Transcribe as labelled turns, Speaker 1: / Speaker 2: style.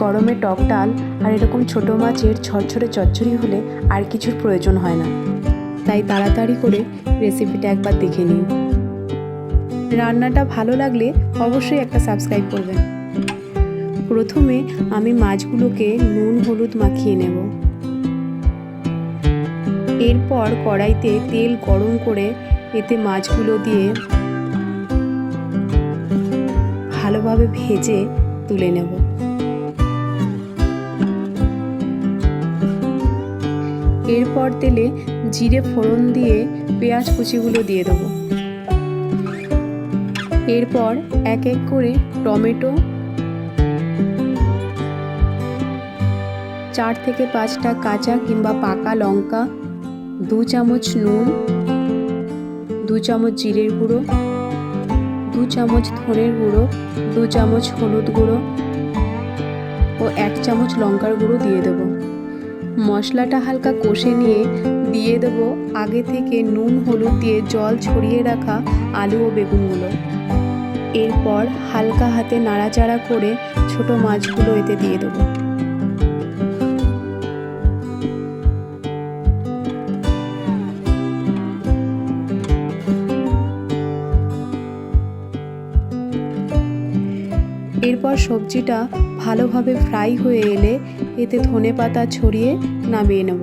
Speaker 1: গরমে টক ডাল আর এরকম ছোটো মাছের ঝরঝরে চচ্চড়ি হলে আর কিছুর প্রয়োজন হয় না। তাই তাড়াতাড়ি করে রেসিপিটা একবার দেখে নিন। রান্নাটা ভালো লাগলে অবশ্যই একটা সাবস্ক্রাইব করবেন। প্রথমে আমি মাছগুলোকে নুন হলুদ মাখিয়ে নেব। এরপর কড়াইতে তেল গরম করে এতে মাছগুলো দিয়ে ভালোভাবে ভেজে তুলে নেব। এরপর তেলে জিরে ফোড়ন দিয়ে পেঁয়াজ কুচিগুলো দিয়ে দেব। এরপর এক এক করে টমেটো, 4 থেকে 5টা কাঁচা কিংবা পাকা লঙ্কা, 2 চামচ নুন, 2 চামচ জিরের গুঁড়ো, 2 চামচ ধনের গুঁড়ো, 2 চামচ হলুদ গুঁড়ো ও 1 চামচ লঙ্কার গুঁড়ো দিয়ে দেব। মশলাটা হালকা কষে নিয়ে দিয়ে দেব আগে থেকে নুন হলুদ দিয়ে জল ছড়িয়ে রাখা আলু ও বেগুনগুলো। এরপর হালকা হাতে নাড়াচাড়া করে ছোট মাছগুলো এতে দিয়ে দেব। এরপর সবজিটা ভালোভাবে ফ্রাই হয়ে এলে এতে ধনেপাতা ছড়িয়ে নামিয়ে নেব।